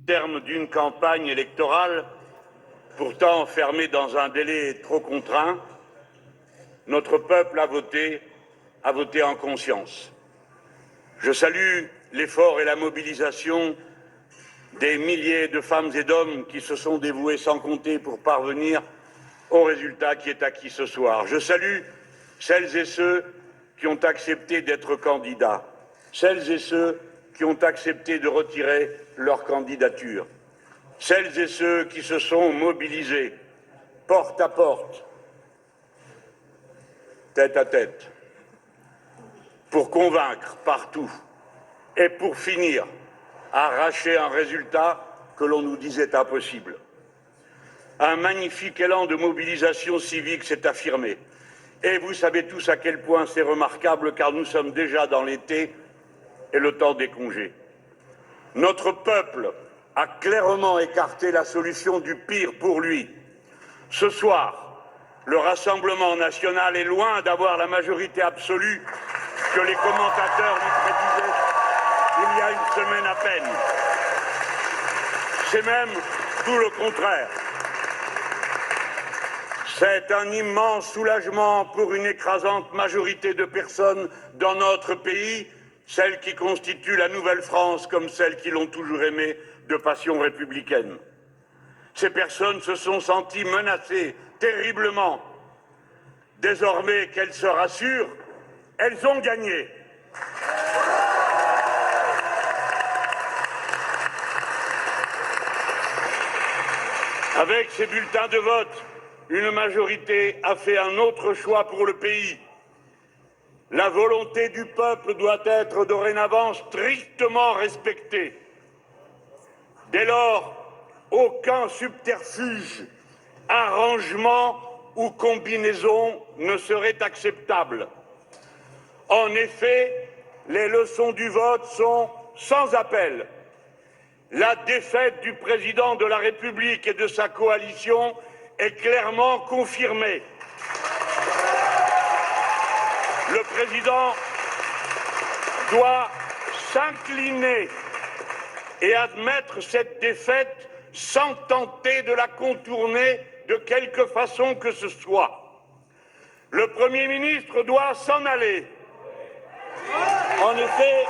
terme d'une campagne électorale, pourtant enfermée dans un délai trop contraint, notre peuple a voté en conscience. Je salue l'effort et la mobilisation des milliers de femmes et d'hommes qui se sont dévoués sans compter pour parvenir au résultat qui est acquis ce soir. Je salue celles et ceux qui ont accepté d'être candidats, celles et ceux qui ont accepté de retirer leur candidature, celles et ceux qui se sont mobilisés porte à porte, tête à tête, pour convaincre partout et pour finir arracher un résultat que l'on nous disait impossible. Un magnifique élan de mobilisation civique s'est affirmé. Et vous savez tous à quel point c'est remarquable, car nous sommes déjà dans l'été et le temps des congés. Notre peuple a clairement écarté la solution du pire pour lui. Ce soir, le Rassemblement national est loin d'avoir la majorité absolue que les commentateurs lui prédisaient il y a une semaine à peine. C'est même tout le contraire. C'est un immense soulagement pour une écrasante majorité de personnes dans notre pays, celles qui constituent la nouvelle France comme celles qui l'ont toujours aimée de passion républicaine. Ces personnes se sont senties menacées terriblement. Désormais qu'elles se rassurent, elles ont gagné. Avec ces bulletins de vote, une majorité a fait un autre choix pour le pays. La volonté du peuple doit être dorénavant strictement respectée. Dès lors, aucun subterfuge, arrangement ou combinaison ne serait acceptable. En effet, les leçons du vote sont sans appel. La défaite du président de la République et de sa coalition est clairement confirmée. Le président doit s'incliner et admettre cette défaite sans tenter de la contourner de quelque façon que ce soit. Le Premier ministre doit s'en aller. En effet,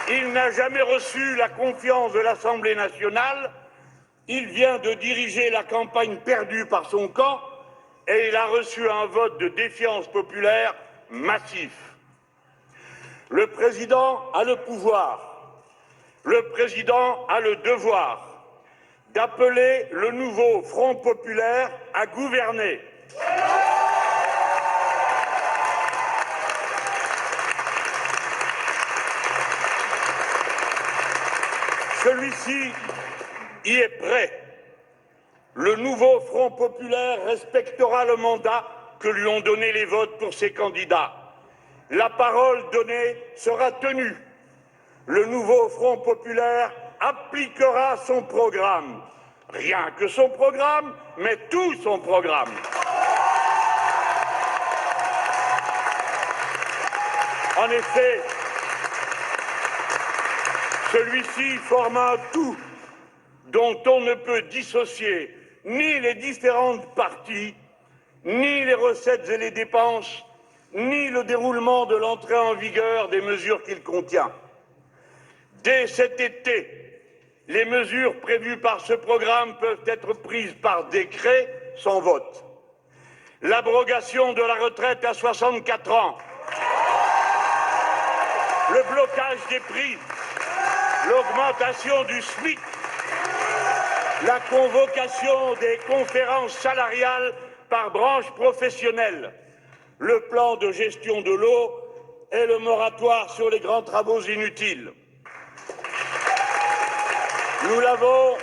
il n'a jamais reçu la confiance de l'Assemblée nationale. Il vient de diriger la campagne perdue par son camp et il a reçu un vote de défiance populaire massif. Le président a le pouvoir, le président a le devoir d'appeler le nouveau Front populaire à gouverner. Celui-ci y est prêt. Le nouveau Front populaire respectera le mandat que lui ont donné les votes pour ses candidats. La parole donnée sera tenue. Le nouveau Front populaire appliquera son programme. Rien que son programme, mais tout son programme. En effet, celui-ci forme un tout dont on ne peut dissocier ni les différentes parties, ni les recettes et les dépenses, ni le déroulement de l'entrée en vigueur des mesures qu'il contient. Dès cet été, les mesures prévues par ce programme peuvent être prises par décret sans vote. L'abrogation de la retraite à 64 ans, le blocage des prix, l'augmentation du SMIC, la convocation des conférences salariales par branche professionnelle, le plan de gestion de l'eau et le moratoire sur les grands travaux inutiles. Nous l'avons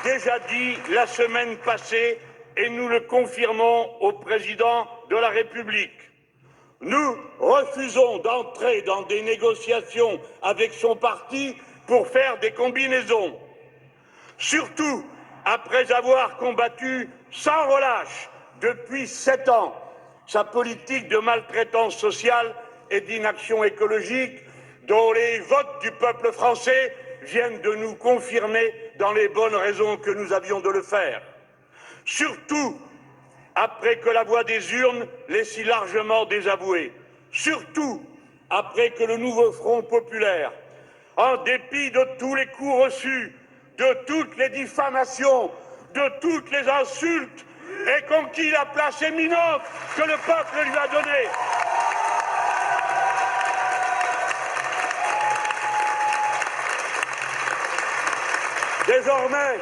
déjà dit la semaine passée et nous le confirmons au président de la République. Nous refusons d'entrer dans des négociations avec son parti pour faire des combinaisons. Surtout après avoir combattu sans relâche depuis 7 ans sa politique de maltraitance sociale et d'inaction écologique dont les votes du peuple français viennent de nous confirmer dans les bonnes raisons que nous avions de le faire. Surtout après que la voix des urnes l'ait si largement désavouée. Surtout après que le nouveau Front populaire, en dépit de tous les coups reçus, de toutes les diffamations, de toutes les insultes, ait conquis la place éminente que le peuple lui a donnée. Désormais,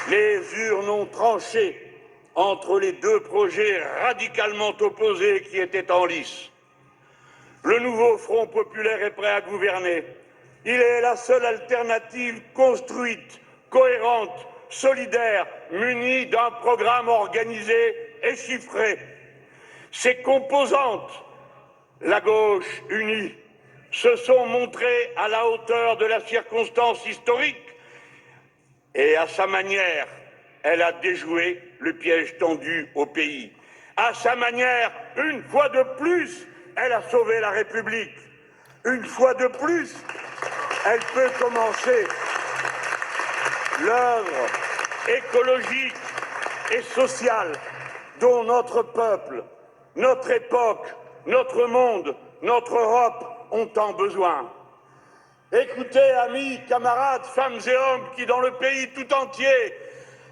les urnes ont tranché entre les deux projets radicalement opposés qui étaient en lice. Le nouveau Front populaire est prêt à gouverner. Il est la seule alternative construite, cohérente, solidaire, munie d'un programme organisé et chiffré. Ses composantes, la gauche unie, se sont montrées à la hauteur de la circonstance historique et à sa manière, elle a déjoué le piège tendu au pays. À sa manière, une fois de plus, elle a sauvé la République. Une fois de plus, elle peut commencer l'œuvre écologique et sociale dont notre peuple, notre époque, notre monde, notre Europe ont tant besoin. Écoutez, amis, camarades, femmes et hommes qui, dans le pays tout entier,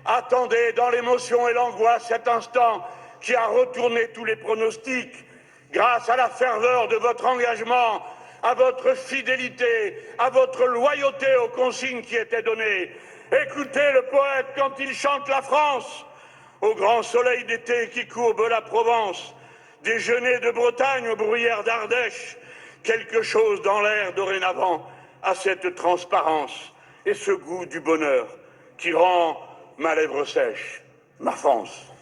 attendaient dans l'émotion et l'angoisse cet instant qui a retourné tous les pronostics, grâce à la ferveur de votre engagement, à votre fidélité, à votre loyauté aux consignes qui étaient données. Écoutez le poète quand il chante la France, au grand soleil d'été qui courbe la Provence, des genêts de Bretagne aux bruyères d'Ardèche, quelque chose dans l'air dorénavant à cette transparence et ce goût du bonheur qui rend ma lèvre sèche, ma France.